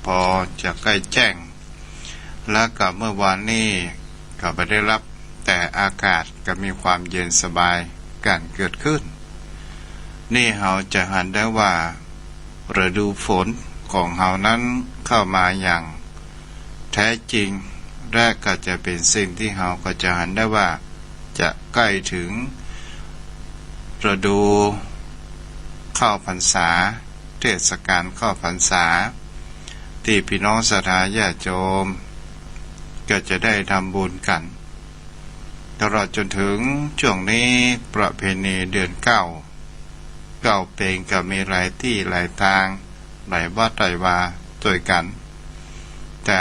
พอจะใกล้แจ้งและกับเมื่อวานนี้ก็ไปได้รับแต่อากาศก็มีความเย็นสบายกันเกิดขึ้นนี่เราจะหันได้ว่าฤดูฝนของเรานั้นเข้ามาอย่างแท้จริงและก็จะเป็นสิ่งที่เราก็จะหันได้ว่าจะใกล้ถึงฤดูเข้าพรรษาเทศกาลเข้าพรรษาที่พี่น้องศรัทธาญาติโยมก็จะได้ทำบุญกันตลอดจนถึงช่วงนี้ประเพณีเดือนเก้าเพลงก็มีหลายที่หลายทางหลายวัดหลายวาด้วยกันแต่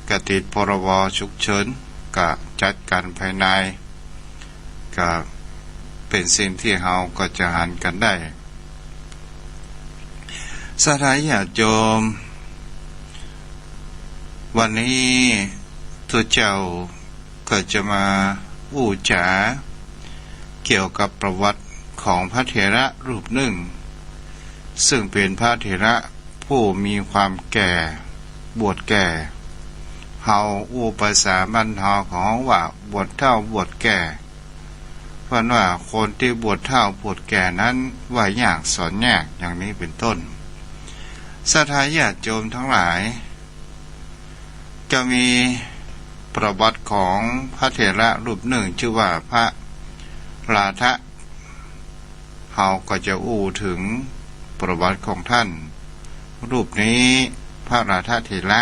กติดพรบฉุกเฉินก็จัดการภายในก็เป็นสิ่งที่เราก็จะหันกันได้ศรัทธาญาติโยมวันนี้ตัวเจ้าก็จะมาอู้จ๋าเกี่ยวกับประวัติของพระเถระรูปหนึ่งซึ่งเป็นพระเถระผู้มีความแก่บวชแก่เฮาอู้ภาษาบ้านเฮาของว่าบวชเฒ่าบวชแก่เพราะว่าคนที่บวชเฒ่าบวชแก่นั้นว่ายากสอนยากอย่างนี้เป็นต้นศรัทธาญาติโยมทั้งหลายจะมีประวัติของพระเถระรูปหนึ่งชื่อว่าพระราธะเฮาก็จะอู้ถึงประวัติของท่านรูปนี้พระราธะเถระ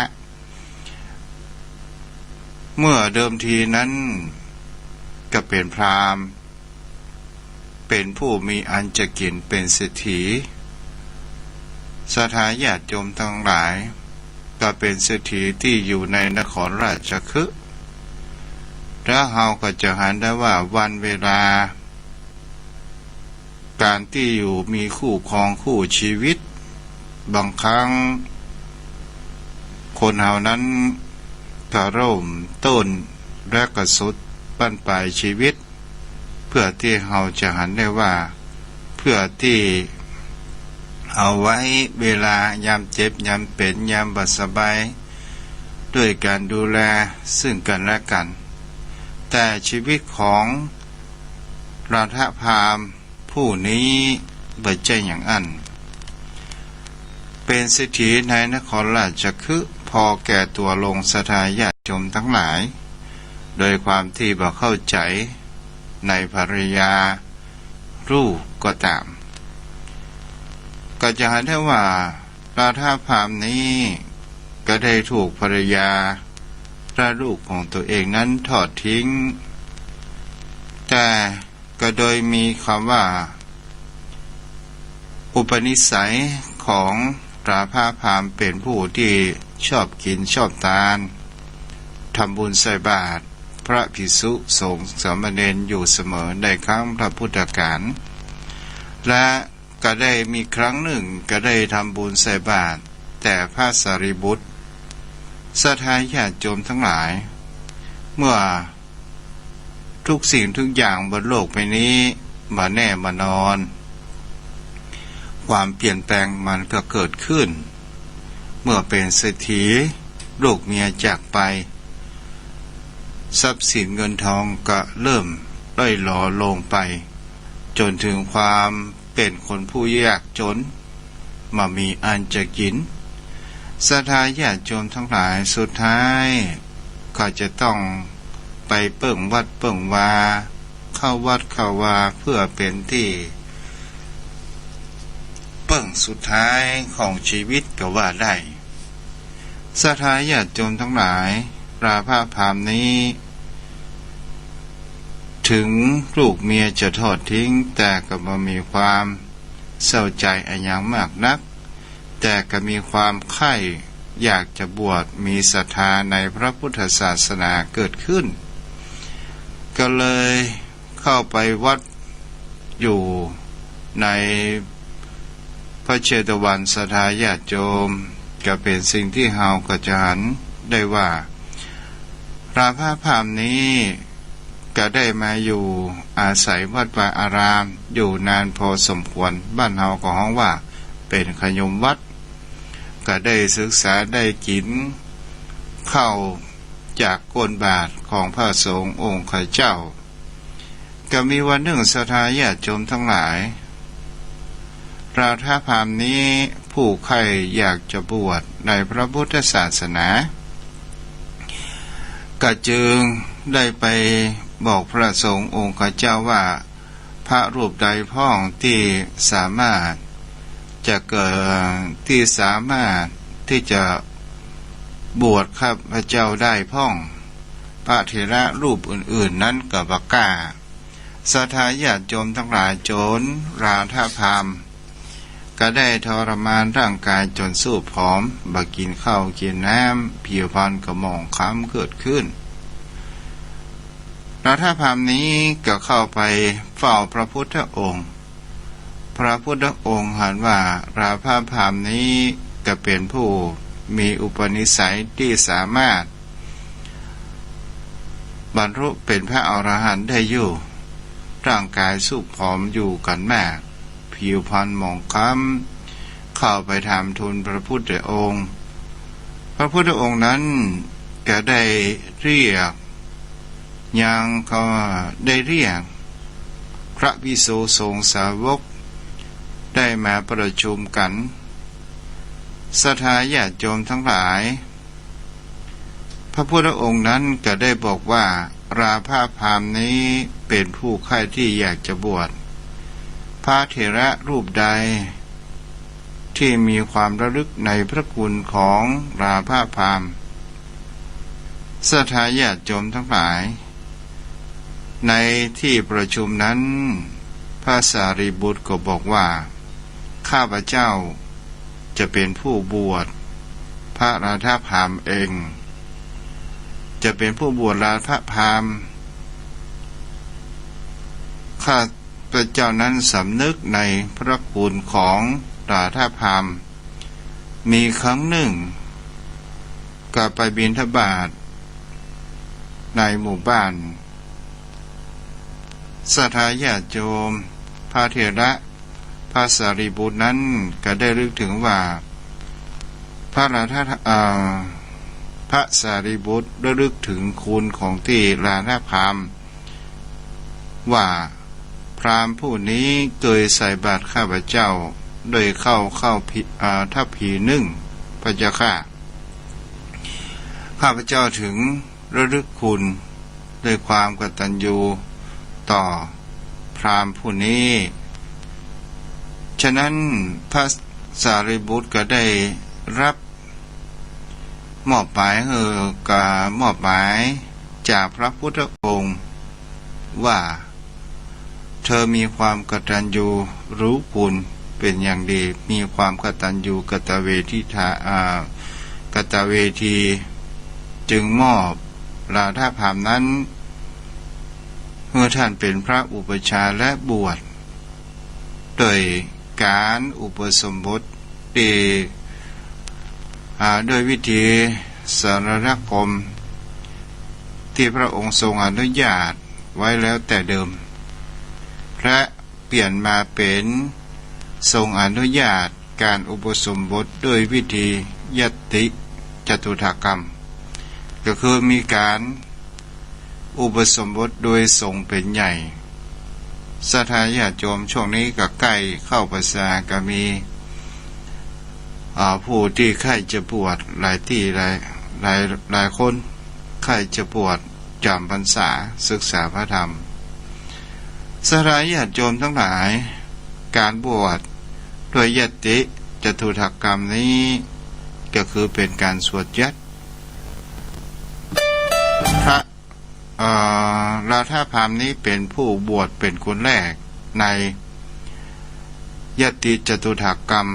เมื่อเดิมทีนั้นก็เป็นพราหมณ์เป็นผู้มีอันจะกินเป็นเศรษฐีศรัทธาญาติโยมทั้งหลายก็เป็นเศรษฐีที่อยู่ในนครราชคฤห์แล้วเฮาก็จะหันได้ว่าวันเวลาการที่อยู่มีคู่ครองคู่ชีวิตบางครั้งคนเฮานั้นก็เริ่มต้นและก็สุดบั้นปลายชีวิตเพื่อที่เฮาจะหันได้ว่าเพื่อที่เอาไว้เวลายามเจ็บยามเป็นยามบ่สบายด้วยการดูแลซึ่งกันและกันแต่ชีวิตของราธะพราหมณ์ผู้นี้บ่ใช่อย่างอันเป็นเศรษฐีในนครราชคฤห์พอแก่ตัวลงศรัทธาญาติโยมทั้งหลายโดยความที่บ่เข้าใจในภริยารูปก็ตามก็จะเห็นได้ว่าราธะพราหมณ์นี้ก็ได้ถูกภริยาและลูกของตัวเองนั้นทอดทิ้งแต่ก็โดยมีคำว่าอุปนิสัยของราธะพราหมณ์เป็นผู้ที่ชอบกินชอบทานทำบุญใส่บาตรพระภิกษุสงฆ์สามเณรอยู่เสมอในครั้งพระพุทธกาลและก็ได้มีครั้งหนึ่งก็ได้ทำบุญใส่บาตรแต่พระสารีบุตรศรัทธาญาติโยมทั้งหลายเมื่อทุกสิ่งทุกอย่างบนโลกใบนี้มาแน่มานอนความเปลี่ยนแปลงมันก็เกิดขึ้นเมื่อเป็นเศรษฐีลูกเมียจากไปทรัพย์สินเงินทองก็เริ่มล่อยหลอลงไปจนถึงความเป็นคนผู้ยากจนมามีอันจะกินศรัทธาญาติโยมทั้งหลายสุดท้ายก็จะต้องไปเปิ่งวัดเปิ่งวาเข้าวัดเข้าวาเพื่อเป็นที่เปิ่งสุดท้ายของชีวิตก็ว่าได้ศรัทธาญาติโยมทั้งหลายราธะพราหมณ์นี้ถึงลูกเมียจะทอดทิ้งแต่ก็บ่มีความเศร้าใจอันยังมากนักแต่ก็มีความใคร่อยากจะบวชมีศรัทธาในพระพุทธศาสนาเกิดขึ้นก็เลยเข้าไปวัดอยู่ในพระเชตวันศรัทธาญาติโยมก็เป็นสิ่งที่เฮาก็จะหันได้ว่าราธะพราหมณ์นี้ก็ได้มาอยู่อาศัยวัดวาอารามอยู่นานพอสมควรบ้านเฮาก็ฮ้องว่าเป็นขยมวัด ก็ได้ศึกษาได้กินเข้าจากก้นบาทของพระสงฆ์องค์ข้าเจ้าก็มีวันหนึ่งศรัทธาญาติโยมทั้งหลายราธาพราหมณ์นี้ผู้ใครอยากจะบวชในพระพุทธศาสนาก็จึงได้ไปบอกพระสงฆ์องค์ข้าเจ้าว่าพระรูปใดพ้องที่สามารถจะเกิดที่สามารถที่จะบวชข้าพเจ้าได้พ้องพระเถระรูปอื่นๆนั้นก็บ่กล้าศรัทธาญาติโยมทั้งหลายโจรราธาพราหมณ์ก็ได้ทรมานร่างกายจนสู้ผอมบ่กินข้าวกินน้ำผิวพรรณก็หมองคล้ำเกิดขึ้นราธาพราหมณ์นี้ก็เข้าไปเฝ้าพระพุทธองค์พระพุทธองค์เห็นว่าราธาพราหมณ์นี้ก็เป็นผู้มีอุปนิสัยที่สามารถบรรลุเป็นพระอรหันต์ได้อยู่ร่างกายสุขผอมอยู่กันมากผิวพรรณหมองคล้ำเข้าไปถามทูลพระพุทธองค์พระพุทธองค์นั้นก็ได้เรียกยังก็ได้เรียกพระภิกษุสงฆ์สาวกได้มาประชุมกันศรัทธาญาติโยมทั้งหลายพระพุทธองค์นั้นก็ได้บอกว่าราธาพราหมณ์นี้เป็นผู้ใคร่ที่อยากจะบวชพระเถระรูปใดที่มีความระลึกในพระคุณของราธาพราหมณ์ศรัทธาญาติโยมทั้งหลายในที่ประชุมนั้นพระสารีบุตรก็บอกว่าข้าพเจ้าจะเป็นผู้บวชพระราธาพราหมณ์เองจะเป็นผู้บวชราธาพราหมณ์ข้าพเจ้านั้นสำนึกในพระคุณของราธาพราหมณ์มีครั้งหนึ่งก็ไปบิณฑบาตในหมู่บ้านศรัทธาญาติโยมพระเถระพระสารีบุตรนั้นก็ได้รึกถึงว่าพระสารีบุตรได้รึกถึงคุณของที่ราธาพราหมณ์ว่าพราหมณ์ผู้นี้เคยใส่บาตรข้าพเจ้าโดยเข้าทัพพีนึ่งพระเจ้าข้าพเจ้าถึงระลึกคุณด้วยความกตัญญูต่อพราหมณ์ผู้นี้ฉะนั้นพระสารีบุตรก็ได้รับมอบหมายมอบหมายจากพระพุทธองค์ว่าเธอมีความกตัญญูรู้คุณเป็นอย่างดีมีความกตัญญูกตเวทีจึงมอบราธาพราหมณ์นั้นเมื่อท่านเป็นพระอุปชาและบวชโดยการอุปสมบทด้วยวิธีสารณคมที่พระองค์ทรงอนุญาตไว้แล้วแต่เดิมและเปลี่ยนมาเป็นทรงอนุญาตการอุปสมบทด้วยวิธียติจตุถกรรมก็คือมีการอุปสมบทโดยทรงเป็นใหญ่ศรัทธาญาติโยมช่วงนี้ก็ใกล้เข้าพรรษาก็มีผู้ที่ใครจะบวชหลายที่หลายคนใครจะบวชจำพรรษาศึกษาพระธรรมศรัทธาญาติโยมทั้งหลายการบวชโดยยติจตุถกรรมนี้ก็คือเป็นการสวดยัตพระราธาพราหมณ์นี้เป็นผู้บวชเป็นคนแรกในยติจตุถกรรม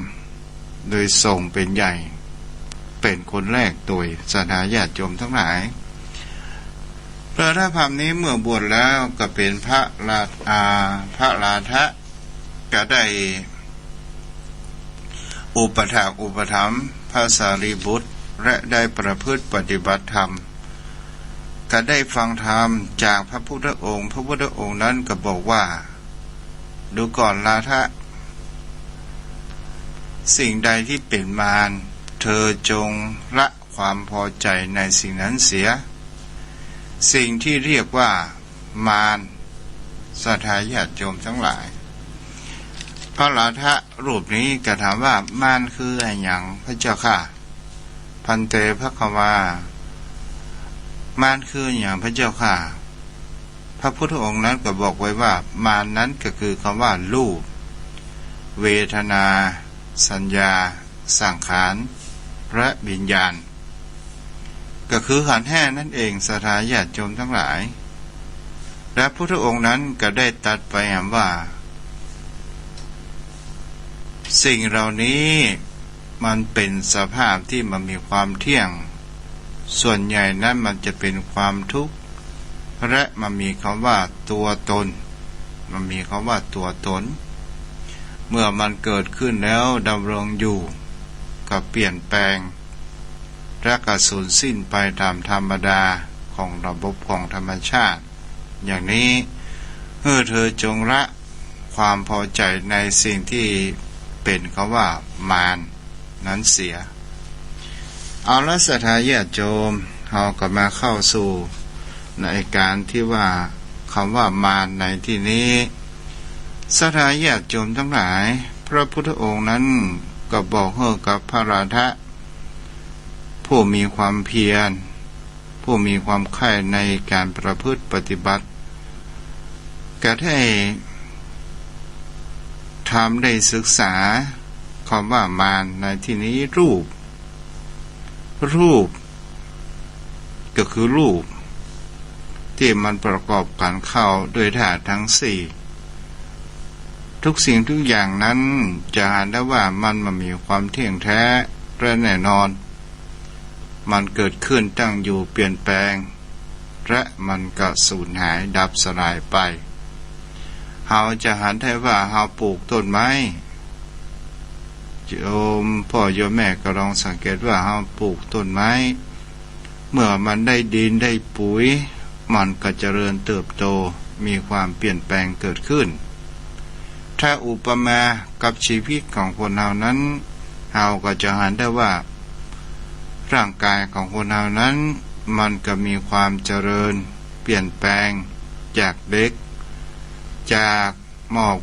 โดยทรงเป็นใหญ่เป็นคนแรกโดยศรัทธาญาติโยมทั้งหลายพระราธาพราหมณ์นี้เมื่อบวชแล้วก็เป็นพระราธะก็ได้อุปถากอุปถัมภ์พระสารีบุตรและได้ประพฤติปฏิบัติธรรมก็ได้ฟังธรรมจากพระพุทธองค์พระพุทธองค์นั้นก็บอกว่าดูก่อนราธะสิ่งใดที่เป็นมารเธ ธอจงละความพอใจในสิ่งนั้นเสียสิ่งที่เรียกว่ามารศรัทธาญาติโยมทั้งหลายพระราธะรูปนี้ก็ถามว่ามารคืออะไรอย่างพระเจ้าค่ะพันเตภความารคืออย่างพระเจ้าค่ะพระพุทธองค์นั้นก็บอกไว้ว่ามารนั้นก็คือคำว่ารูปเวทนาสัญญาสังขารและวิญญาณก็คือขันธ์ห้านั่นเองศรัทธาญาติโยมทั้งหลายและพระพุทธองค์นั้นก็ได้ตรัสไปว่าสิ่งเหล่านี้มันเป็นสภาพที่มันมีความเที่ยงส่วนใหญ่นั้นมันจะเป็นความทุกข์และมันมีคำว่าตัวตนมันมีคำว่าตัวตนเมื่อมันเกิดขึ้นแล้วดำรงอยู่ก็เปลี่ยนแปลงและก็สูญสิ้นไปตามธรรมดาของระบบของธรรมชาติอย่างนี้เธอจงละความพอใจในสิ่งที่เป็นคำว่ามารนั้นเสียเอาละศรัทธาญาติโยมเราก็มาเข้าสู่ในการที่ว่าคำว่ามารในที่นี้ศรัทธาญาติโยมทั้งหลายพระพุทธองค์นั้นก็บอกกับพระราธะผู้มีความเพียรผู้มีความใคร่ในการประพฤติปฏิบัติก็ได้ทำได้ศึกษาคำว่ามารในที่นี้รูปก็คือรูปที่มันประกอบกันเข้าด้วยธาตุทั้งสี่ทุกสิ่งทุกอย่างนั้นจะเห็นได้ว่ามันมีความเที่ยงแท้และแน่นอนมันเกิดขึ้นตั้งอยู่เปลี่ยนแปลงและมันก็สูญหายดับสลายไปเราจะเห็นได้ว่าเราปลูกต้นไม้โยมพ่อโยมแม่ก็ลองสังเกตว่าเราปลูกต้นไม้เมื่อมันได้ดินได้ปุ๋ยมันก็เจริญเติบโตมีความเปลี่ยนแปลงเกิดขึ้นถ้าอุปมากับชีวิตของคนเรานั้นเราก็จะเห็นได้ว่าร่างกายของคนเรานั้นมันก็มีความเจริญเปลี่ยนแปลงจากเด็กจากหมอก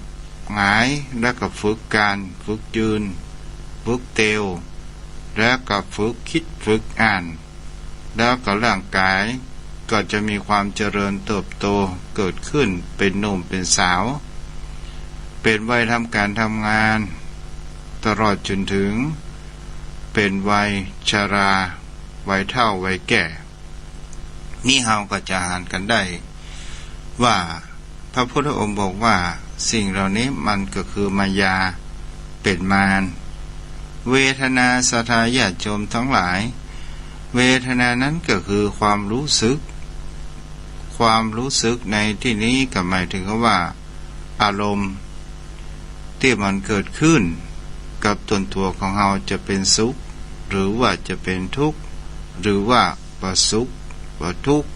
หงายแล้วก็ฝึกการฝึกยืนฝึกเตวแล้วก็ฝึกคิดฝึกอ่านแล้วก็ร่างกายก็จะมีความเจริญเติบโตเกิดขึ้นเป็นหนุ่มเป็นสาวเป็นวัยทำการทำงานตลอดจนถึงเป็นวัยชราวัยเฒ่าวัยแก่นี่เราก็จะอ่านกันได้ว่าพระพุทธองค์บอกว่าสิ่งเหล่านี้มันก็คือมายาเป็นมารเวทนาศรัทธาญาติโยมทั้งหลายเวทนานั้นก็คือความรู้สึกในที่นี้ก็หมายถึงว่าอารมณ์ที่มันเกิดขึ้นกับตนตัวของเราจะเป็นสุขหรือว่าจะเป็นทุกข์หรือว่าบ่สุขบ่ทุกข์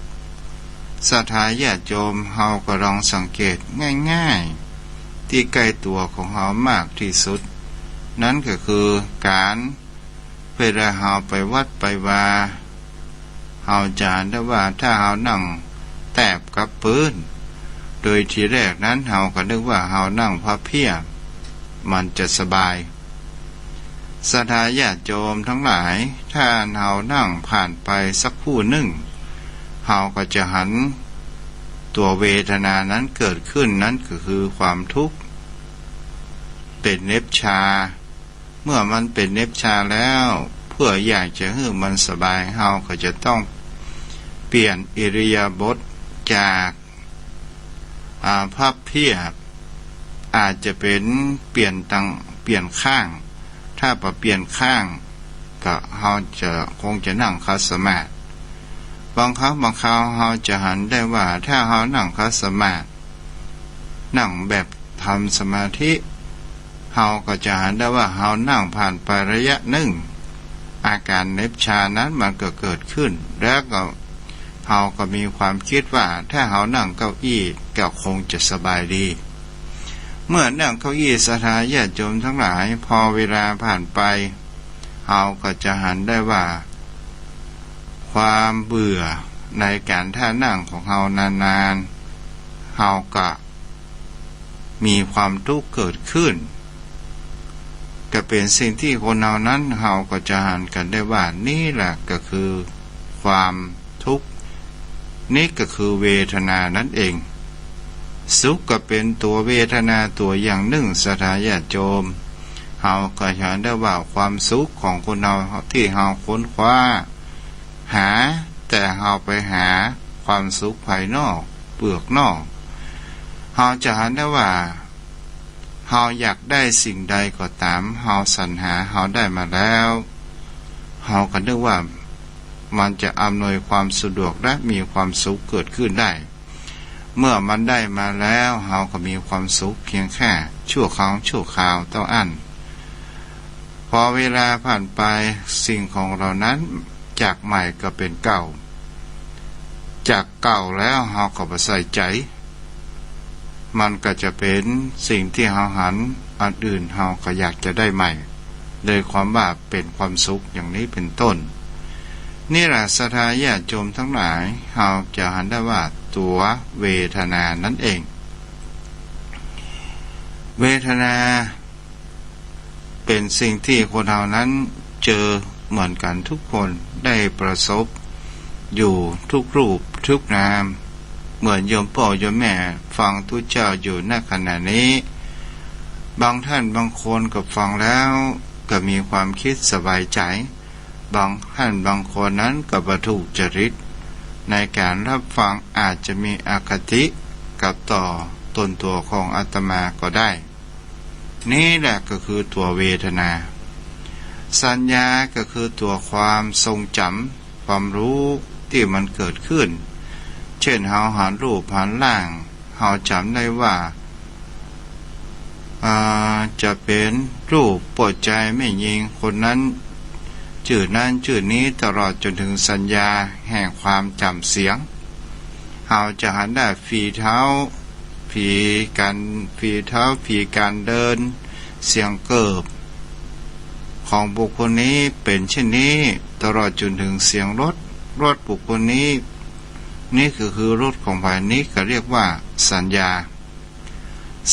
ศรัทธาญาติโยมเราก็ลองสังเกตง่ายๆที่ใกล้ตัวของเรามากที่สุดนั่นก็คือการเวลาเราไปวัดไปวาเราจะเห็นได้ว่าถ้าเรานั่งแตบกับพื้นโดยทีแรกนั้นเราก็นึกว่าเรานั่งพับเพียบมันจะสบายศรัทธาญาติโยมทั้งหลายถ้าเรานั่งผ่านไปสักครู่หนึ่งเราก็จะหันตัวเวทนานั้นเกิดขึ้นนั้นก็คือความทุกข์เป็นเน็บชาเมื่อมันเป็นเน็บชาแล้วเพื่ออยากจะให้มันสบายเราก็จะต้องเปลี่ยนอิริยาบถจากพับเพียบอาจจะเป็นเปลี่ยนข้างถ้าเปลี่ยนข้างก็เราจะคงจะนั่งคัสมาธิบางครั้งบางคราวเราจะหันได้ว่าถ้าเรานั่งคัสมาธินั่งแบบทำสมาธิเราก็จะหันได้ว่าเรานั่งผ่านไประยะหนึ่งอาการเน็บชานั้นมันก็เกิดขึ้นแล้วก็เราก็มีความคิดว่าถ้าเรานั่งเก้าอี้ก็คงจะสบายดีเมื่อนั่งเก้าอี้ศรัทธาญาติโยมทั้งหลายพอเวลาผ่านไป เราก็จะหันได้ว่าความเบื่อในการท่านั่งของเรานานๆเราก็มีความทุกข์เกิดขึ้นก็เป็นสิ่งที่คนเรานั้นเราก็จะหันกันได้ว่านี่แหละก็คือความทุกข์นี่ก็คือเวทนานั่นเองสุขก็เป็นตัวเวทนาตัวอย่างหนึ่งสถาญาติโยมเราก็เห็นได้ว่าความสุขของคนเราที่เราค้นคว้าหาแต่เราไปหาความสุขภายนอกเปลือกนอกเราจะเห็นได้ว่าเราอยากได้สิ่งใดก็ตามเราสรรหาเราได้มาแล้วเราก็นึกว่ามันจะอำนวยความสะดวกและมีความสุขเกิดขึ้นได้เมื่อมันได้มาแล้วเราก็มีความสุขเพียงแค่ชั่วคราวเท่านั้นพอเวลาผ่านไปสิ่งของเรานั้นจากใหม่ก็เป็นเก่าจากเก่าแล้วเราก็บ่ใส่ใจมันก็จะเป็นสิ่งที่เราหันอันอื่นเราก็อยากจะได้ใหม่โดยความว่าเป็นความสุขอย่างนี้เป็นต้นนี่แหละศรัทธาญาติโยมทั้งหลายเราจะหันได้ว่าตัวเวทนานั่นเองเวทนาเป็นสิ่งที่คนเรานั้นเจอเหมือนกันทุกคนได้ประสบอยู่ทุกรูปทุกนามเหมือนโยมพ่อโยมแม่ฟังทุกเจ้าอยู่ณขณะนี้บางท่านบางคนก็ฟังแล้วก็มีความคิดสบายใจบางท่านบางคนนั้นก็บ่ถูกจริตในการรับฟังอาจจะมีอคติกับต่อตนตัวของอาตมาก็ได้นี่แหละก็คือตัวเวทนาสัญญาก็คือตัวความทรงจำความรู้ที่มันเกิดขึ้นเช่นเราหันรูปหันร่างเราจำได้ว่าจะเป็นรูปปวดใจไม่ยิงคนนั้นชื่อนั้นชื่อนี้ตลอดจนถึงสัญญาแห่งความจำเสียงเราจะหันได้ฝีเท้าฝีการเดินเสียงเกิบของบุคคลนี้เป็นเช่นนี้ตลอดจนถึงเสียงรถบุคคลนี้นี่คือรถของภายนี้ก็เรียกว่าสัญญา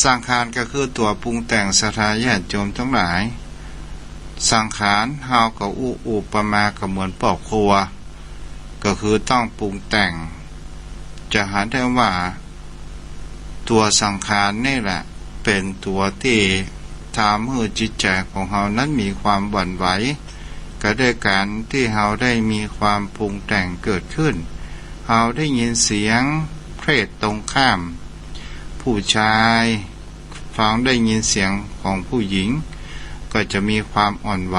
สังขารก็คือตัวปรุงแต่งศรัทธาญาติโยมทั้งหลายสังขารเฮาก็อุปมาก็เหมือนครอบครัวก็คือต้องปรุงแต่งจะหาได้ว่าตัวสังขารนี่แหละเป็นตัวที่ทำให้จิตใจของเฮานั้นมีความหวั่นไหวก็ด้วยการที่เฮาได้มีความปรุงแต่งเกิดขึ้นเฮาได้ยินเสียงเพศตรงข้ามผู้ชายฟังได้ยินเสียงของผู้หญิงก็จะมีความอ่อนไหว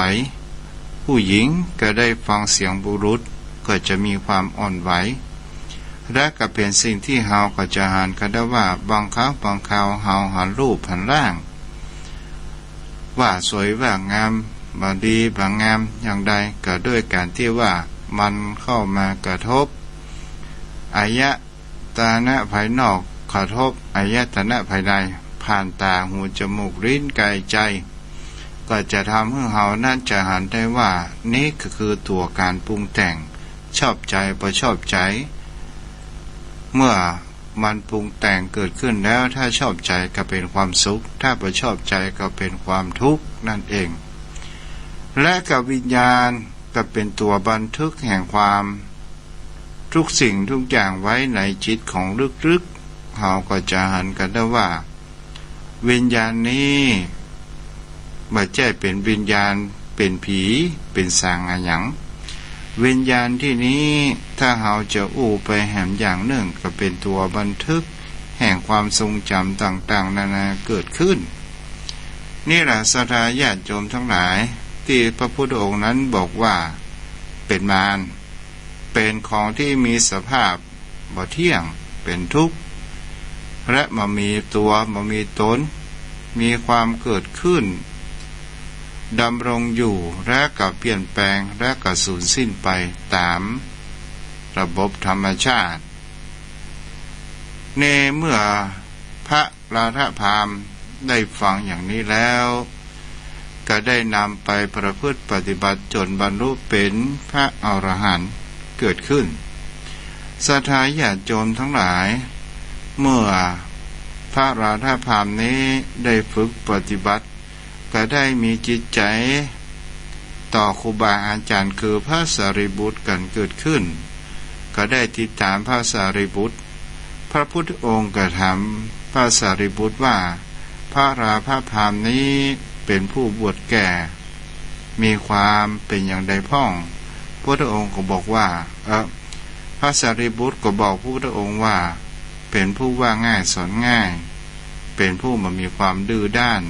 ผู้หญิงก็ได้ฟังเสียงบุรุษก็จะมีความอ่อนไหวและก็เป็นสิ่งที่เฮาก็จะหันกันได้ว่าบางครั้งบางคราวเฮาหันรูปหันร่างว่าสวยว่างามบ่ดีบ่งามอย่างใดก็ด้วยการที่ว่ามันเข้ามากระทบอายตนะภายนอกกระทบอายตนะภายในผ่านตาหูจมูกลิ้นกายใจก็จะทำให้เฮานั้นจะหันได้ว่านี่ก็คือตัวการปรุงแต่งชอบใจบ่ชอบใจเมื่อมันปรุงแต่งเกิดขึ้นแล้วถ้าชอบใจก็เป็นความสุขถ้าบ่ชอบใจก็เป็นความทุกข์นั่นเองและกับวิญญาณก็เป็นตัวบันทึกแห่งความทุกสิ่งทุกอย่างไว้ในจิตของลึกๆเราก็จะหันกันได้ว่าวิญญาณนี้ไม่ใช่เป็นวิญญาณเป็นผีเป็นสางอะไรอย่างวิญญาณที่นี้ถ้าเราจะไปแห่งอย่างหนึ่งก็เป็นตัวบันทึกแห่งความทรงจำต่างๆนานาเกิดขึ้นนี่แหละศรัทธาญาติโยมทั้งหลายที่พระพุทธองค์นั้นบอกว่าเป็นมารเป็นของที่มีสภาพบ่เที่ยงเป็นทุกข์และมามีตัวมามีตนมีความเกิดขึ้นดำรงอยู่และก็เปลี่ยนแปลงและก็สูญสิ้นไปตามระบบธรรมชาติในเมื่อพระราธพามได้ฟังอย่างนี้แล้ว ก็ได้นำไปประพฤติปฏิบัติจนบรรลุเป็นพระอรหันต์เกิดขึ้นศรัทธาญาติโยมทั้งหลายเมื่อพระราธาพามนี้ได้ฝึกปฏิบัติก็ได้มีจิตใจต่อครูบาอาจารย์คือพระสารีบุตรกันเกิดขึ้นก็ได้ติดตามพระสารีบุตรพระพุทธองค์ก็ถามพระสารีบุตรว่าพระราธาพามนี้เป็นผู้บวชแก่มีความเป็นอย่างใดพ้องพระพุทธองค์ก็บอกว่าพระสารีบุตรก็บอกพระพุทธองค์ว่าเป็นผู้ว่าง่ายสอนง่ายเป็นผู้มีความดื้อด้าน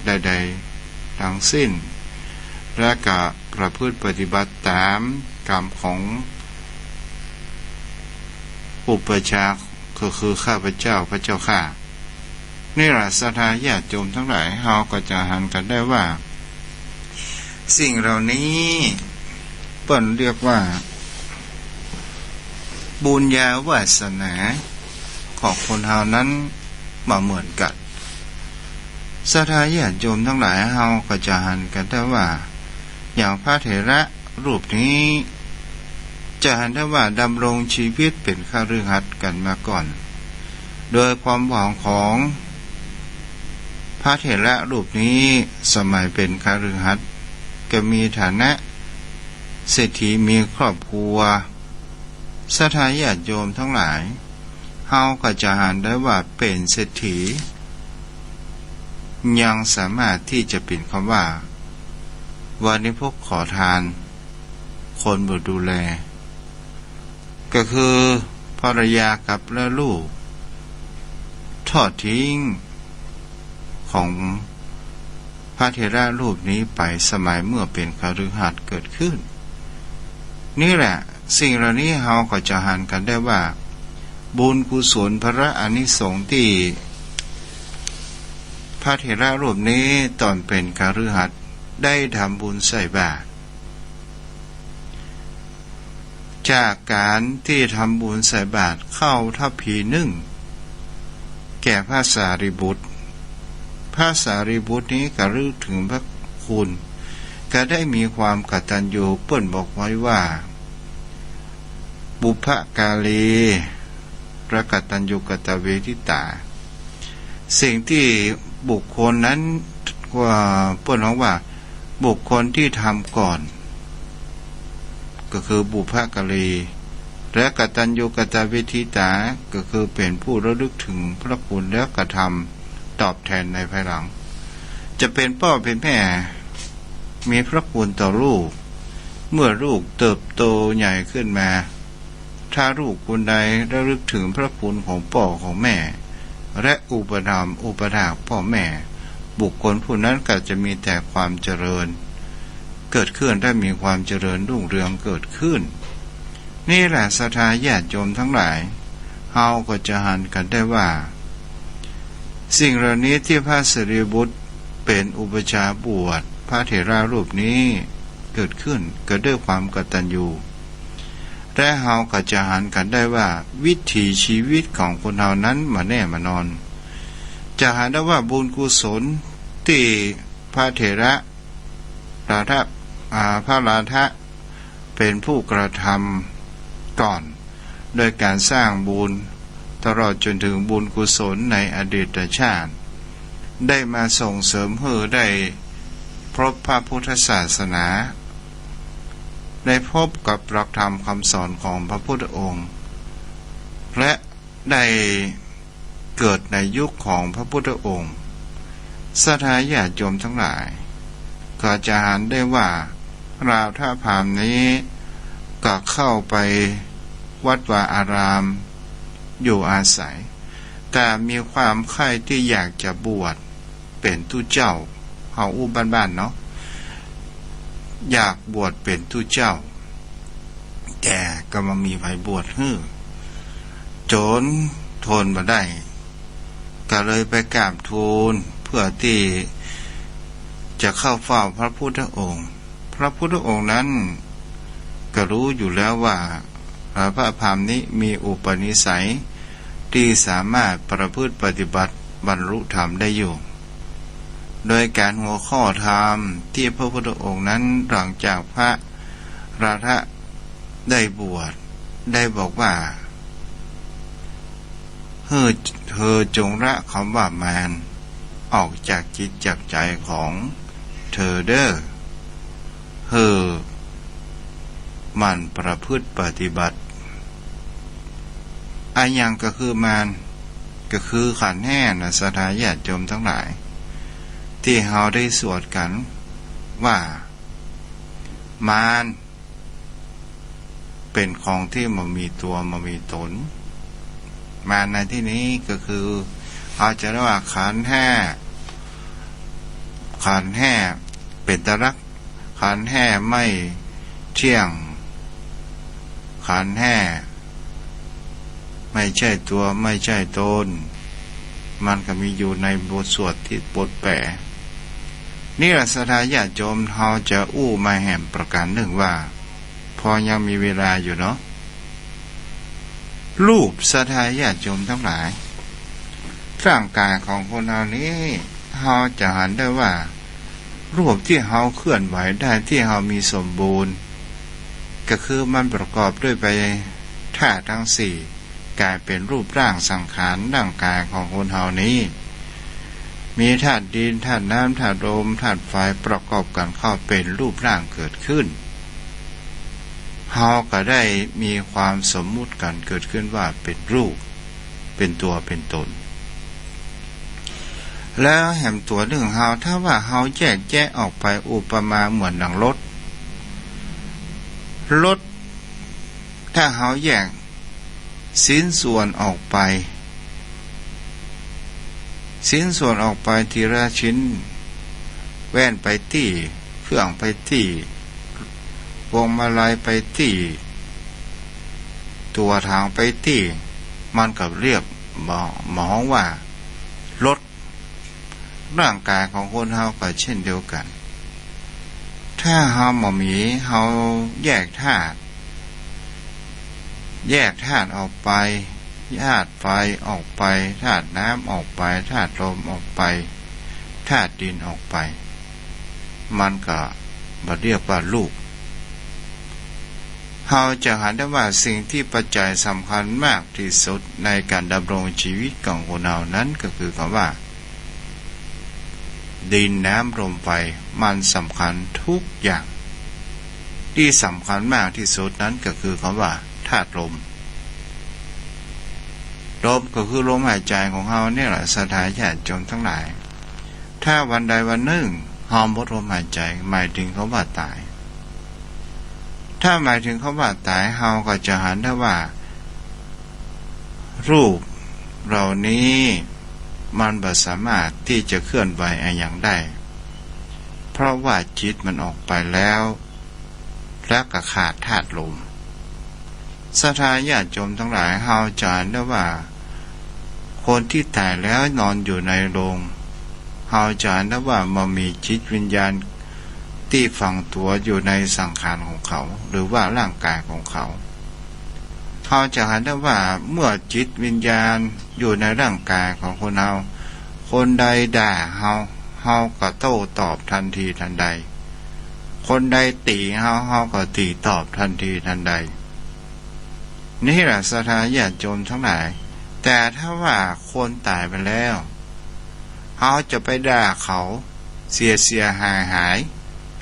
ใดๆทั้งสิ้นและก็ประพฤติปฏิบัติตามกรรมของอุปชาก็คือข้าพเจ้าพระเจ้าข้านี่แหละศรัทธาญาติโยมทั้งหลายเฮาก็จะหันกันได้ว่าสิ่งเหล่านี้เปิ้นเรียกว่าบุญญาวาสนาของคนเฮานั้นมาเหมือนกันศรัทธาญาติโยมทั้งหลายเฮาก็จะหันกันได้ว่าอย่างพระเถระรูปนี้จะหันได้ว่าดำรงชีวิตเป็นฆฤหัสถ์กันมาก่อนโดยความหวังของพระเถระรูปนี้สมัยเป็นฆฤหัสถ์ก็มีฐานะเศรษฐีมีครอบครัวศรัทธาญาติโยมทั้งหลายเฮาก็จะหันได้ว่าเป็นเศรษฐียังสามารถที่จะเป็นคำว่าวันนี้พวกขอทานคนบ่ดูแลก็คือภรรยากับลูกทอดทิ้งของพระเถระรูปนี้ไปสมัยเมื่อเป็นฆฤหัสถ์เกิดขึ้นนี่แหละสิ่งเหล่านี้เฮาก็จะหันกันได้ว่าบุญกุศลพระอานิสงส์ที่พระเถระรูปนี้ตอนเป็นฆฤหัสถ์ได้ทำบุญใส่บาตรจากการที่ทำบุญใส่บาตรเข้าทัพพีนึ่งแก่พระสารีบุตรพระสารีบุตรนี้ก็รึกถึงพระคุณก็ได้มีความกตัญญูเปิ้นบอกไว้ว่าบุพกาลีประกตัญญูกตเวทิตาสิ่งที่บุคคลนั้นว่าเปิ้นบอกว่าบุคคลที่ทำก่อนก็คือบุพกาลีและกตัญญูกตเวทิตาก็คือเป็นผู้ระลึกถึงพระคุณและกระทำตอบแทนในภายหลังจะเป็นพ่อเป็นแม่มีพระคุณต่อลูกเมื่อลูกเติบโตใหญ่ขึ้นมาถ้าลูกคนใดระลึกถึงพระคุณของพ่อของแม่และอุปถัมภ์อุปถากพ่อแม่บุคคลผู้นั้นก็จะมีแต่ความเจริญเกิดขึ้นได้มีความเจริญรุ่งเรืองเกิดขึ้นนี่แหละศรัทธาญาติโยมทั้งหลายเฮาก็จะหันกันได้ว่าสิ่งเหล่านี้ที่พระสารีบุตรเป็นอุปชาบวชพระเถระรูปนี้เกิดขึ้นก็ด้วยความกตัญญูและเฮาก็จะหันกันได้ว่าวิถีชีวิตของคนเฮานั้นมาแน่มานอนจะหันได้ว่าบุญกุศลที่พระเถระพระราธะเป็นผู้กระทำก่อนโดยการสร้างบุญตลอดจนถึงบุญกุศลในอดีตชาติได้มาส่งเสริมให้ได้พบพระพุทธศาสนาได้พบกับหลักธรรมคำสอนของพระพุทธองค์และได้เกิดในยุคของพระพุทธองค์ศรัทธาญาติโยมทั้งหลายก็จะเห็นได้ว่าราธาพามนี้ก็เข้าไปวัดวาอารามอยู่อาศัยแต่มีความใคร่ที่อยากจะบวชเป็นทูตเจ้าเฮาอู้บ้านๆเนาะอยากบวชเป็นทูตเจ้าแต่ก็มามีไผบวชฮื้อโจรทนมาได้ก็เลยไปกราบทูลเพื่อที่จะเข้าเฝ้าพระพุทธองค์พระพุทธองค์นั้นก็รู้อยู่แล้วว่าพระพามนี้มีอุปนิสัยที่สามารถประพฤติปฏิบัติบรรลุธรรมได้อยู่ โดยการหัวข้อธรรมที่พระพุทธองค์นั้นหลังจากพระราธะได้บวชได้บอกว่าเธอจงละคำว่ามารออกจากจิตจากใจของเธอเด้อมันประพฤติปฏิบัติอันยังก็คือมารก็คือขันธ์ห้านะสถาญาติโยมทั้งหลายที่เราได้สวดกันว่ามารเป็นของที่มันมีตัวมันมีตนมารในที่นี้ก็คืออาจจะเรียกว่าขันธ์ห้าเป็นตรักขันธ์ห้าไม่เที่ยงขันธ์ห้าไม่ใช่ตัวไม่ใช่ตนมันก็มีอยู่ในบทสวดที่บทแปลนี่แหละสถาญาติโยมเราจะอู้มาแห่มประการหนึ่งว่าพอยังมีเวลาอยู่เนาะรูปสถาญาติโยมทั้งหลายร่างกายของคนเรานี้เราจะเห็นได้ว่ารูปที่เราเคลื่อนไหวได้ที่เรามีสมบูรณ์ก็คือมันประกอบด้วยไปธาตุทั้งสี่กลายเป็นรูปร่างสังขารร่างกายของคนเรานี้มีธาตุดินธาตุน้ำธาตุลมธาตุไฟประกอบกันเข้าเป็นรูปร่างเกิดขึ้นเราก็ได้มีความสมมุติกันเกิดขึ้นว่าเป็นรูปเป็นตัวเป็นตนแล้วแห่งตัวหนึ่งเราถ้าว่าเราแยกแยะออกไปอุปมาเหมือนดังรถถ้าเราแยกชิ้นส่วนออกไปทีละชิ้นแว่นไปที่เครื่องไปที่พวงมาลัยไปที่ตัวทางไปที่มันก็เรียกหมอว่ารถร่างกายของคนเฮาก็เช่นเดียวกันถ้าเฮาบ่มีเฮาแยกธาตุออกไปธาตุไฟออกไปธาตุน้ำออกไปธาตุลมออกไปธาตุดินออกไปมันก็บ่เรียกว่ารูปเราจะเห็นได้ว่าสิ่งที่ปัจจัยสำคัญมากที่สุดในการดำรงชีวิตของคนเรานั้นก็คือคำว่าดินน้ำลมไฟมันสำคัญทุกอย่างที่สำคัญมากที่สุดนั้นก็คือคำว่าธาตุลมก็คือลมหายใจของเราเนี่ยแหละสถาญาติโยมทั้งหลายถ้าวันใดวันหนึ่งเราหมดลมหายใจหมายถึงคำว่าตายถ้าหมายถึงคำว่าตายเราก็จะเห็นได้ว่ารูปเหล่านี้มันบ่สามารถที่จะเคลื่อนไหวอย่างได้เพราะว่าจิตมันออกไปแล้วและก็ขาดธาตุลมสถาญาติโยมทั้งหลายเราจะเห็นได้ว่าคนที่ตายแล้วนอนอยู่ในโรงเราจะเห็นได้ว่ามันมีจิตวิญญาณที่ฝังตัวอยู่ในสังขารของเขาหรือว่าร่างกายของเขาเราจะเห็นได้ว่าเมื่อจิตวิญญาณอยู่ในร่างกายของคนเราคนใดด่าเราก็โต้ตอบทันทีทันใดคนใดติเราก็ติตอบทันทีทันใดนี่แหละสถาญาติโยมทั้งหลายแต่ถ้าว่าคนตายไปแล้วเขาจะไปด่าเขาเสียหาย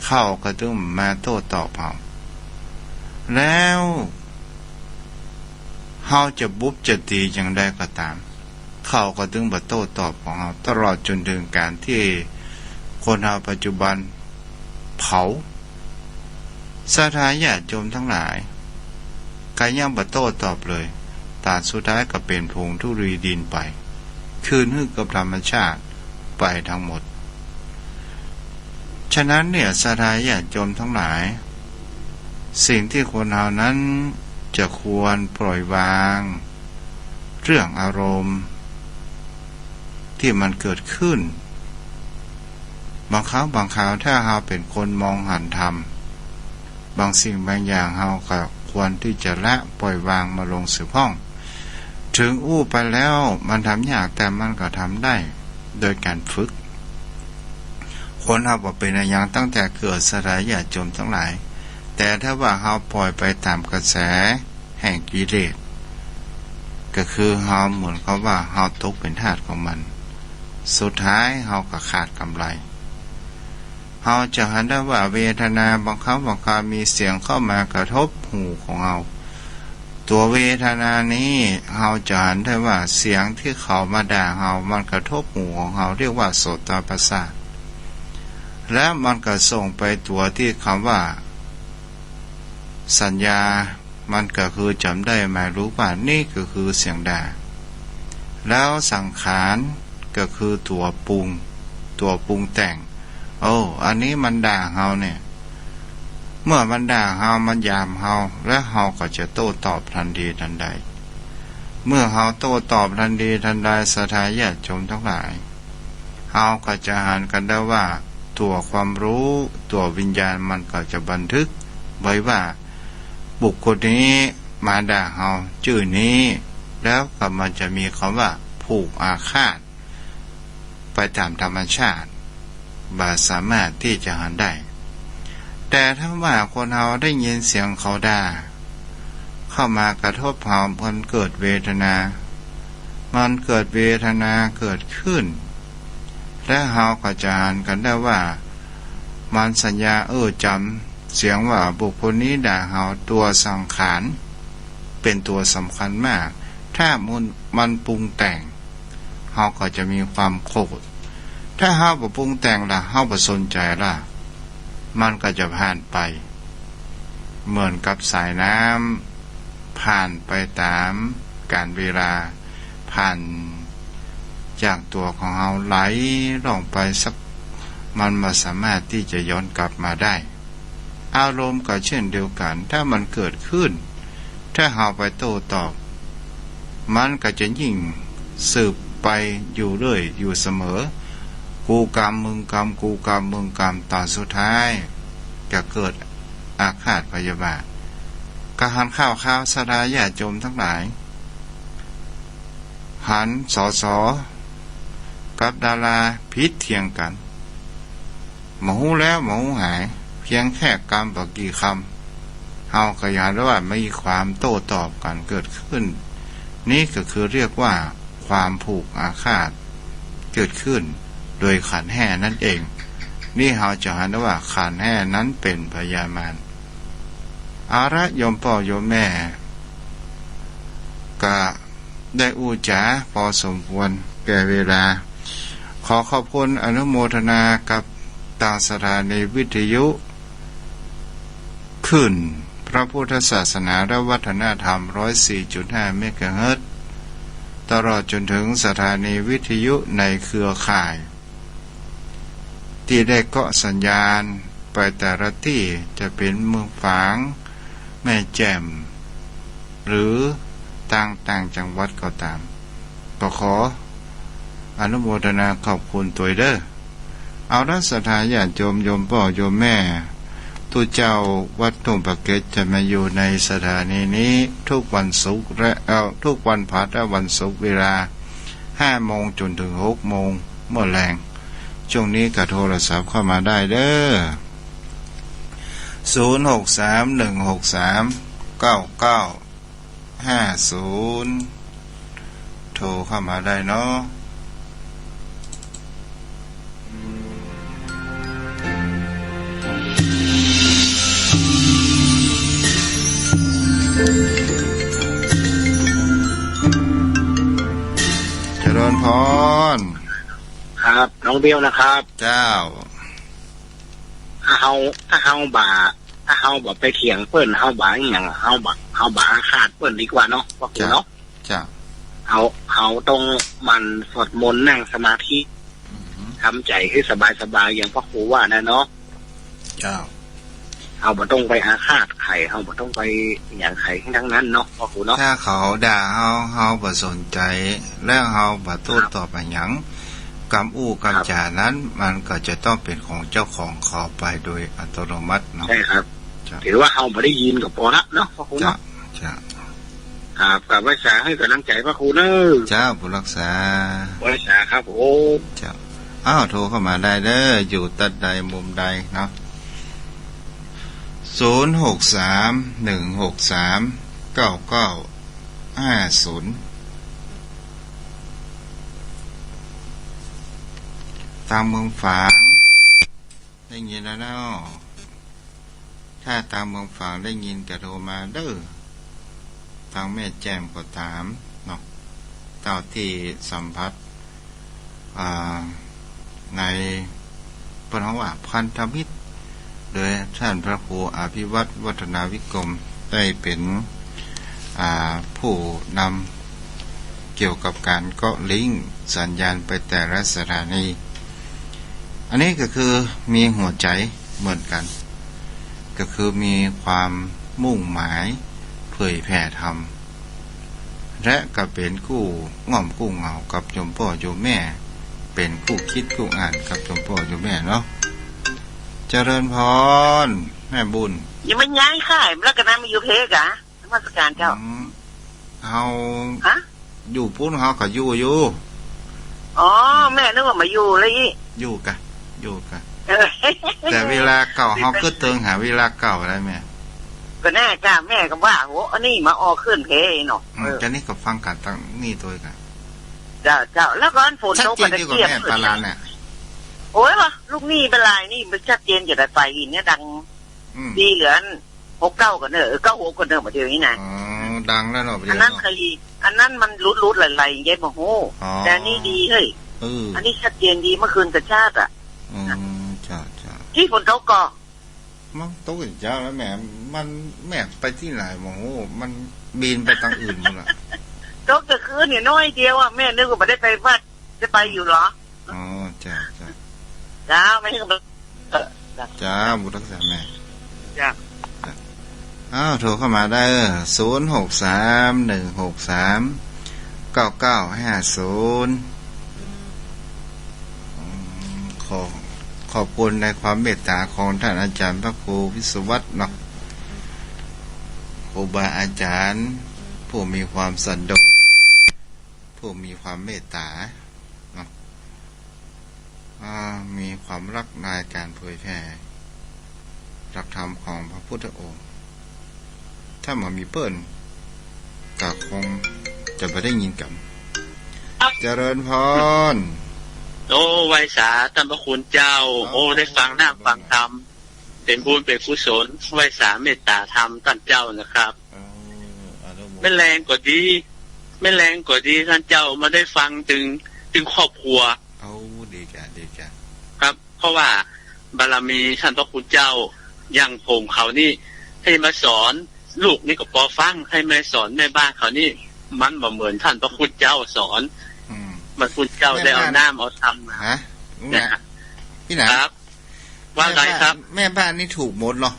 เข้าก็ต้องมาโต้ตอบเขาแล้วเขาจะบุบจะตีอย่างใดก็ตามเขาก็ต้องมาโต้ตอบของเขาตลอดจนถึงการที่คนเราปัจจุบันเผาสถาญาติโยมทั้งหลายก็ยังบ่โต้ตอบเลยตาสุดท้ายก็เป็นผงทุรีดินไปคืนให้กับธรรมชาติไปทั้งหมดฉะนั้นเนี่ยสถาญาติโยมทั้งหลายสิ่งที่คนเรานั้นจะควรปล่อยวางเรื่องอารมณ์ที่มันเกิดขึ้นบางครั้งบางคราวถ้าเราเป็นคนมองหันธรรมบางสิ่งบางอย่างเราก็ควรที่จะละปล่อยวางมาลงสู่ห้องถึงอู้ไปแล้วมันทำยากแต่มันก็ทำได้โดยการฝึก คนเฮาบ่เป็นอะไรอย่างตั้งแต่เกิดสลายญาติโยมทั้งหลายแต่ถ้าว่าเฮาปล่อยไปตามกระแสแห่งกิเลสก็คือเฮาเหมือนกับว่าเฮาตกเป็นทาสของมันสุดท้ายเฮาก็ขาดกำไรเฮาจะเห็นได้ว่าเวทนาบางครั้งบางคราวมีเสียงเข้ามากระทบหูของเฮาตัวเวทนานี้เฮาจะเห็นได้ว่าเสียงที่เขามาด่าเฮามันกระทบหูของเฮาเรียกว่าโสตประสาทและมันก็ส่งไปตัวที่คำว่าสัญญามันก็คือจำได้หมายรู้ว่านี่ก็คือเสียงด่าแล้วสังขารก็คือตัวปรุงแต่งโอ้อันนี้มันด่าเฮาเนี่ยเมื่อมันด่าเฮามันยามเฮาและเฮาก็จะโต้ตอบทันทีทันใดเมื่อเฮาโต้ตอบทันทีทันใดศรัทธาญาติโยมทั้งหลายเฮาก็จะหันกันได้ว่าตัวความรู้ตัววิญญาณมันก็จะบันทึกไว้ว่าบุคคลนี้มาด่าเฮาชื่อนี้แล้วก็มันจะมีคำว่าผูกอาฆาตไปตามธรรมชาติบ่สามารถที่จะหันได้แต่ถ้าว่าคนเฮาได้ยินเสียงเขาด่าเข้ามากระทบเฮามันเกิดเวทนามันเกิดเวทนาเกิดขึ้นและเฮาก็จะหันกันได้ว่ามันสัญญาจำเสียงว่าบุคคลนี้ด่าเฮาตัวสังขารเป็นตัวสำคัญมากถ้ามันปรุงแต่งเฮาก็จะมีความโกรธถ้าเฮาบ่ปรุงแต่งล่ะเฮาบ่สนใจล่ะมันก็จะผ่านไปเหมือนกับสายน้ำผ่านไปตามกาลเวลาผ่านจากตัวของเฮาไหลลงไปสักมันไม่สามารถที่จะย้อนกลับมาได้อารมณ์ก็เช่นเดียวกันถ้ามันเกิดขึ้นถ้าเฮาไปโต้ตอบมันก็จะยิ่งสืบไปอยู่เรื่อยอยู่เสมอกูกรรมมึงกรรมกูกรรมมึงกรรมตอนสุดท้ายจะเกิดอาฆาตพยาบาทกหันข้าวศรัทธาญาติโยมทั้งหลายหันสอกับดาราพิษเทียงกันหมูแล้วหมูหายเพียงแค่กรรมบอกกี่คำเฮาก็อยากรู้ว่ามีความโต้ตอบกันเกิดขึ้นนี่ก็คือเรียกว่าความผูกอาฆาตเกิดขึ้นโดยขันธ์แห่นั่นเองนี่เฮาจะเห็นว่าขันธ์แห่นั้นเป็นพยามารอาระโยมพ่อโยมแม่ก็ได้อุจจาพอสมควรแก่เวลาขอขอบคุณอนุโมทนากับทางสถานีวิทยุขึ้นพระพุทธศาสนาและวัฒนธรรม 104.5 เมกะเฮิรตซ์ตลอดจนถึงสถานีวิทยุในเครือข่ายที่ได้เกาะสัญญาณไปแต่ละที่จะเป็นเมืองฝางแม่แจ่มหรือต่างจังหวัดก็ตามก็ขออนุโมทนาขอบคุณตัวเด้อเอาละศรัทธาญาติโยมโยมพ่อโยมแม่ตุเจ้าวัดทุ่งปะเกร็ดจะมาอยู่ในสถานีนี้ทุกวันศุกร์และทุกวันพฤหัสและวันศุกร์เวลา 5 โมงจนถึง 6 โมงเมื่อแรงช่วงนี้ก็โทรศัพท์เข้ามาได้เด้อ0631639950โทรเข้ามาได้เนาะเจริญพรครับน้องเบลนะครับเจ้าถ้าเฮาบ่ไปเถียงเปิ้นเฮาบ่อีหยังเฮาบ่อาฆาตเปิ้นดีกว่าเนาะว่ากูเนาะจ้าเฮาต้องมันสวดมนต์นั่งสมาธิทำใจให้สบายๆอย่างพ่อครูว่านะเนาะเจ้าเฮาบ่ต้องไปอาฆาตใครเฮาบ่ต้องไปหยังใครทั้งนั้นเนาะพ่อครูเนาะถ้าเขาด่าเฮาบ่สนใจแล้วเฮาบ่โต้ตอบหยังกรรมกรรมจานั้นมันก็จะต้องเป็นของเจ้าของเขาไปโดยอัตโนมัติเนาะใช่ครับถือว่าเฮาบ่ได้ยินก็พอละเนาะพ่อครูเนาะจ้ะครับกับรักษาให้กำลังใจพ่อครูเด้อจ้าผู้รักษารักษาครับผมจ้า โทรเข้ามาได้เด้ออยู่ตัดใดมุมใดเนาะ0631639950ตามเมืองฝางได้ยินแล้วเนาะถ้าตามเมืองฝางได้ยินก็โทรมาเด้อทางแม่แจ่มก็ตามเนาะเต่าที่สัมผัสในปฐมว่าพันธมิตรโดยท่านพระครูอภิวัตรวัฒนาวิกรมได้เป็นผู้นำเกี่ยวกับการเกาะลิงก์สัญญาณไปแต่ละสถานีอันนี้ก็คือมีหัวใจเหมือนกันก็คือมีความมุ่งหมายเผยแผ่ธรรมและก็เป็นคู่ง่อมคู่เหงากับโยมพ่อโยมแม่เป็นคู่คิดคู่อ่านกับโยมพ่อโยมแม่เนาะเจริญพรแม่บุญยังไม่ย้ายค่ายแล้วก็นั้นมาอยู่เพกะนมัสการเจ้าเฮาอยู่ปุ้นเฮาก็อยู่อ๋อแม่นึกว่ามาอยู่เลยอยู่กะแต่เวลาเก่าเฮาก็เติงหาเวลาเก่าได้แม่ก็แน่จ้าแม่ก็ว่าโหอันนี้มาออกขึ้นเพเนาะจะนี่ก็ฟังกันตั้งนี่ตัวกันเจ้าแล้วก็ฝนตกก็จะเกียบปลาลานเนี่ยโอ้ยวะลูกนี่เป็นไรนี่มันชัดเจนจะได้ไฟอินเนี่ยดังดีเหลือ69กันเนอะ96กันเนอะมาเดี๋ยวนี้นะดังแล้วเนาะอันนั้นเคยอันนั้นมันรุดไหลๆเย็นมาโหแต่นี่ดีเฮ้ยอันนี้ชัดเจนดีเมื่อคืนกระชากอ่ะจ้าที่ฝนตกก็มันตกอีกเจ้าแล้วแม่ไปที่ไหนโอ้โหมันบินไปทางอื่นหมดละตกแต่คืนเนี่ยน้อยเดียวอ่ะแม่นึกว่าไม่ได้ไปวัดจะไปอยู่หรออ๋อจ้าไม่ใช่จ้าบุตรรักษาแม่จ้าโทรเข้ามาได้0631639950ขอบคุณในความเมตตาของท่านอาจารย์พระครูวิศวัตรเนาะครูบาอาจารย์ผู้มีความสันโดษผู้มีความเมตตาเนาะมีความรักในการเผยแผ่หลักธรรมของพระพุทธองค์ถ้ามันมีเปิ้นก็คงจะไม่ได้ยินกันเจริญพรโอ้ไวสาท่านพระคุณเจ้าโอ้ได้ฟังน้ำฟังธรรมเป็นบุญเป็นกุศลไวสาเมตตาธรรมท่านเจ้านะครับไม่แรงกว่าดีท่านเจ้ามาได้ฟังถึงครอบครัวดีจ้ะครับเพราะว่าบารมีท่านพระคุณเจ้าอย่างผมเขานี่ให้มาสอนลูกนี่ก็พอฟังให้มาสอนแม่บ้านเขานี่มันบ่เหมือนท่านพระคุณเจ้าสอนมันคุณเจ้าได้เอาน้ำเอาทำมาพี่ไหนครับว่าไงครับแม่บ้านนี่ถูกหมดหรอ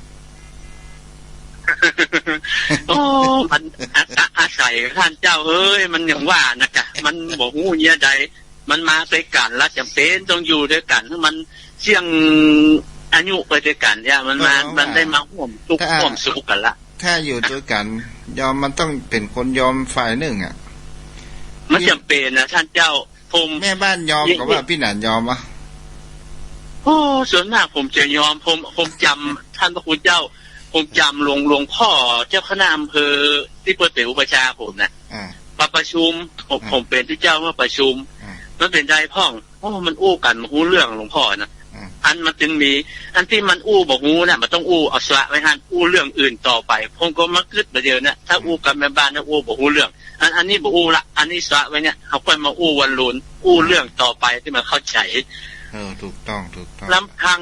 โอ้มันอาศัยท่านเจ้าเอ้ยมันอย่างว่านะจ๊ะมันบอกงูเนี้ยใดมันมาด้วยกันแล้วจำเป็นต้องอยู่ด้วยกันมันเสี่ยงอายุไปด้วยกันเนี่ยมันได้มาห่วมทุกข์ห่วมสุขกันละถ้าอยู่ด้วยกันยอมมันต้องเป็นคนยอมฝ่ายหนึ่งอ่ะมันจำเป็นนะท่านเจ้าผมแม่บ้านยอมกับว่าพี่หนานยอมอ่ะโอ้ส่วนมากผมจะยอมผมจำท่านพระคุณเจ้าผมจำหลวงพ่อเจ้าคณะอำเภอที่เปิดเป็นอุปชาผมนะประชุมผมเป็นที่เจ้ามาประชุมมันเป็นใจพ่องโอ้มันอู้กันมาอู้เรื่องหลวงพ่อนะอันมันจึงมีอันที่มันอู้บอกงูเนี่ยมันต้องอู้เอาสละไว้ฮั่นอู้เรื่องอื่นต่อไปผมก็มาคิดประเดี๋ยวนะถ้าอู้กันแม่บ้านนะอู้บอกอู้เรื่องอันนี้บอกอู้ละอันนี้สละไว้เนี่ยเขาค่อยมาอู้วันลุนอู้เรื่องต่อไปที่มันเข้าใจถูกต้องลำพัง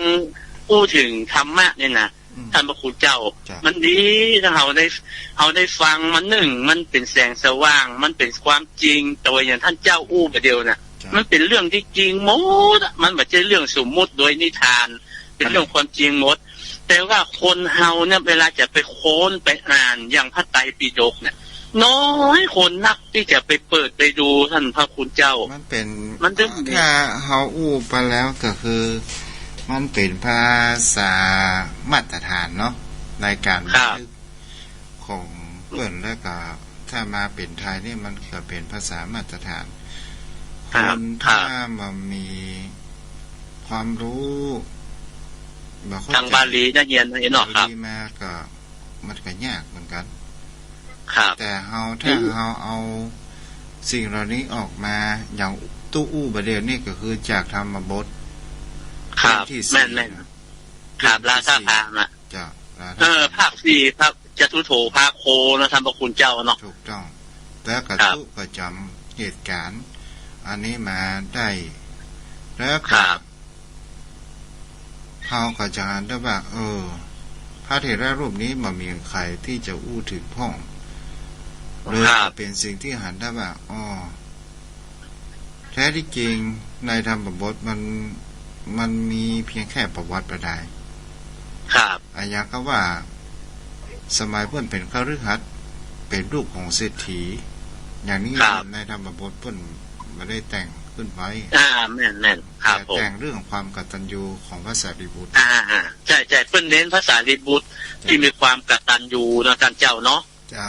อู้ถึงธรรมะเนี่ยนะท่านพระคุณเจ้ามันดีถ้าเราได้ฟังมันหนึ่งมันเป็นแสงสว่างมันเป็นความจริงตัวอย่างท่านเจ้าอู้ประเดี๋ยวนะมันเป็นเรื่องที่จริงหมดมันไม่ใช่เรื่องสมมุติโดยนิทานเป็นเรื่องความจริงหมดแต่ว่าคนเฮาเนี่ยเวลาจะไปโค้นไปอ่านอย่างพระไตรปิฎกเนี่ยน้อยคนนักที่จะไปเปิดไปดูท่านพระคุณเจ้ามันแค่เฮาอู้ไปแล้วก็คือมันเป็นภาษามาตรฐานเนาะในการบันทึกของเปิ้นแล้วก็ถ้ามาเป็นไทยนี่มันก็เป็นภาษามาตรฐานคนถ้ามันมี ความรู้ทางบาลีนั่นเย็นเนาะครับมาก็มันก็ยากเหมือนกันครับแต่เฮาถ้าเฮาเอาสิ่งเหล่านี้ออกมาอย่างตู้อู้ประเดี๋ยวนี้ก็คือจากธรรมบทครับแม่นๆครับราชาพามอ่ะจ้ะภาค4ภาคจตุโถภาคโคนะท่านพระคุณเจ้าเนาะถูกต้องแล้วก็ตู้ประจำเหตุการณ์อันนี้มาได้แล้วก็เฮาก็จะได้ว่าพระเถระรูปนี้มันมีใครที่จะอู้ถึงพ่องเลยเป็นสิ่งที่หันได้ว่าแท้ที่จริงในธรรมบทมันมีเพียงแค่ประวัติประดายครับอาญาก็ว่าสมัยเพิ่นเป็นคฤหัสถ์เป็นลูกของเศรษฐีอย่างนี้ในธรรมบทเพิ่นไม่ได้แต่งขึ้นไว้แม่นๆครับแต่งเรื่องความกตัญญูของพระสารีบุตรใช่ๆเพิ่นเน้นพระสารีบุตรที่มีความกตัญญูนะท่านเจ้าเนาะจ้า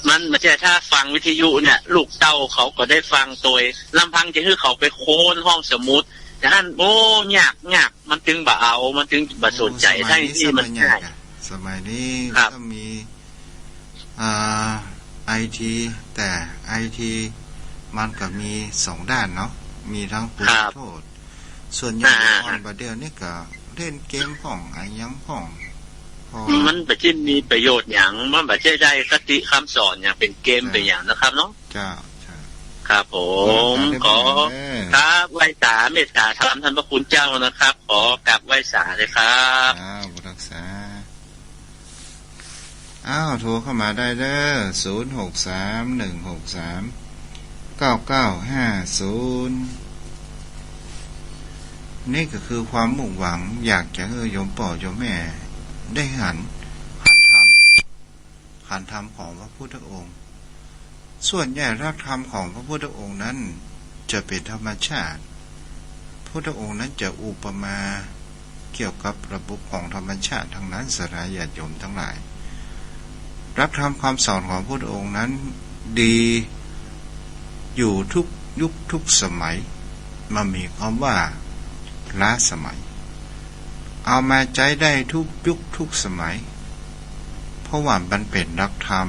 มันไม่ใช่ถ้าฟังวิทยุเนี่ยลูกเต้าเขาก็ได้ฟังโดยลำพังจะคือเขาไปโค่นห้องสมุดแต่ท่านยากมันถึงบ่เอามันถึงบ่สนใจทั้งที่มันง่ายสมัยนี้ก็มีIT แต่IT มันก็มี2ด้านเนาะมีทั้งคุณโทษส่วนใหญ่คนบัดเดี๋ยวนี้ก็เล่นเกมของไอ้ยังของมันบ่ที่มีประโยชน์หยังมันบ่ได้คติคำสอนอย่างเป็นเกมเป็นอย่างนะครับเนาะจ้าครับผมขอครับไหว้สาเมตตาธรรมท่านพระคุณเจ้านะครับขอกราบไหว้สาเลยครับบุรักษาโทรเข้ามาได้เด้อ0631639950นี่ก็คือความมุ่งหวังอยากจะให้โยมพ่อโยมแม่ได้หันธรรมของพระพุทธองค์ส่วนใหญ่รากธรรมของพระพุทธองค์นั้นจะเป็นธรรมชาติพุทธองค์นั้นจะอุปมาเกี่ยวกับระบบของธรรมชาติทั้งนั้นสลายญาติโยมทั้งหลายรับธรรมความสอนของพระพุทธองค์นั้นดีอยู่ทุกยุคทุกสมัยมันมีคำว่าล้าสมัยเอามาใจได้ทุกยุคทุกสมัยเพราะว่ามันเป็นหลักธรรม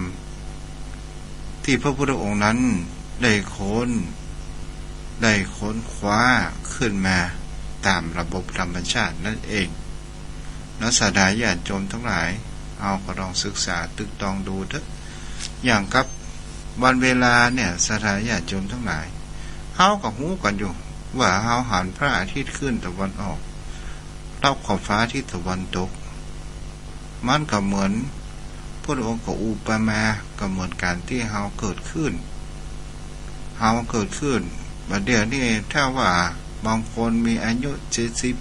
ที่พระพุทธองค์นั้นได้ค้นคว้าขึ้นมาตามระบบธรรมชาตินั่นเองแล้วศรัทธาญาติโยมทั้งหลายเอาก็ลองศึกษาตึกตองดูเถอะอย่างกับวันเวลาเนี่ยศรัทธาญาติโยมทั้งหลายเฮาก็ฮู้กันอยู่ว่าเฮาหันพระอาทิตย์ขึ้นตะวันออกรอบขอบฟ้าที่ตะวันตกมันก็เหมือนพระองค์ก็อุปมาก็เหมือนการที่เฮาเกิดขึ้นบัดเดี๋ยวนี้ถ้าว่าบางคนมีอายุ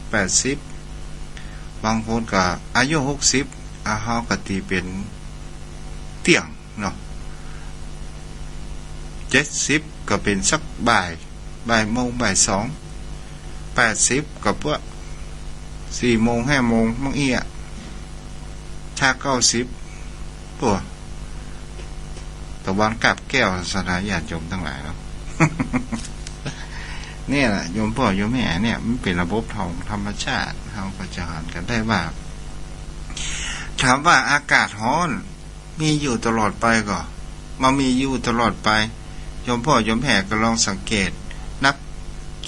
70-80บางคนก็อายุ60เฮาก็ตีเป็นเที่ยงเนาะ70ก็เป็นสักบ่ายโมงบ่าย2 80ก็พวก4โมง5โมงบางอีถ้า90ตัวตะวันกลับแก้วสถานญาติโยมทั้งหลายเนาะ เนี่ยแหละโยมพ่อโยมแม่เนี่ยมันเป็นระบบของธรรมชาติเฮาก็จะหันกันได้ว่าถามว่าอากาศร้อนมีอยู่ตลอดไปก็มันมีอยู่ตลอดไปโยมพ่อโยมแม่ก็ลองสังเกตนับ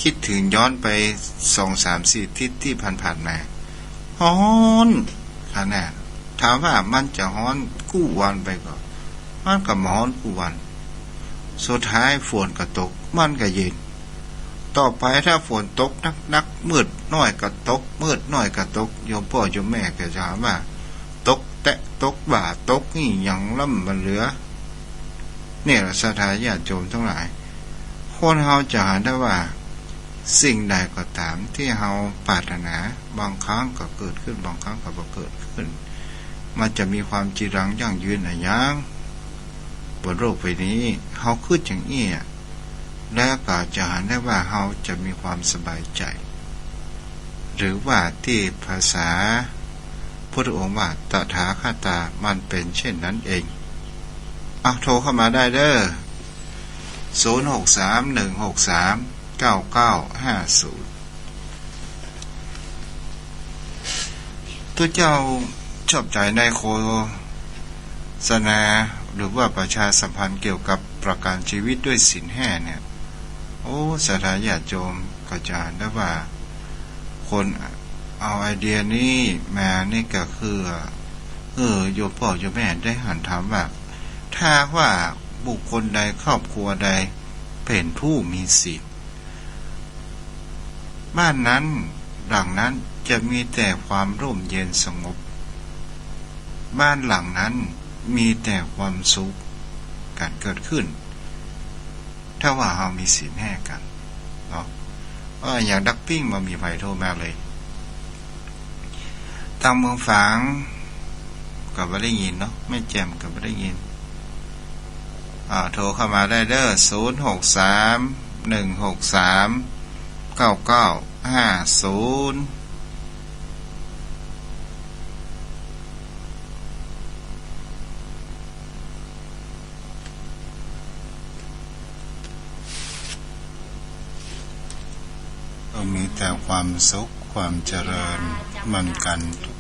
คิดถึงย้อนไป 2-3-4 ทิศที่ผ่านๆมาร้อนขนาดถามว่ามันจะร้อนกู้วันไปก็มันก็ร้อนกู้วันสุดท้ายฝนก็ตกมันก็เย็นต่อไปถ้าฝนตกนักมืดน้อยก็ตกมืดน้อยก็ตกโยมพ่อโยมแม่ก็จะถามว่าตกแตะตกบ่าตกนี่หยังล่ำมันเหลือเนี่ยศรัทธาญาติโยมทั้งหลายคนเฮาจะหาได้ว่าสิ่งใดก็ตามที่เฮาปรารถนาบางครั้งก็เกิดขึ้นบางครั้งก็บ่เกิดขึ้นมันจะมีความจีรังยั่งยืนอย่างบนโลกใบนี้เฮาคิดอย่างนี้แล้วก็จะหาได้ว่าเฮาจะมีความสบายใจหรือว่าที่ภาษาพุทธองค์ว่าตถาคตมันเป็นเช่นนั้นเองโทรเข้ามาได้เด้อ0631639950 ตัวเจ้าชอบใจในโฆษณาหรือว่าประชาสัมพันธ์เกี่ยวกับประกันชีวิตด้วยศีล5เนี่ยโอ้สถานญาติโยมก็จะได้ว่าคนเอาไอเดียนี้มานี่ก็คือโยมพ่อโยมแม่ได้หันถามว่าถ้าว่าบุคคลใดครอบครัวใดเป็นผู้มีสิทธิ์บ้านนั้นหลังนั้นจะมีแต่ความร่มเย็นสงบบ้านหลังนั้นมีแต่ความสุขการเกิดขึ้นถ้าว่าเรามีศีล5กันเนาะอย่างดักปิ้งมามีไผโทรมาเลยทางเมืองฝางก็ไม่ได้ยินเนาะไม่แจ่มก็ไม่ได้ยินโทรเข้ามาได้เด้อ063-163-9950มีแต่ความสุขความเจริญเหมือนกันทุก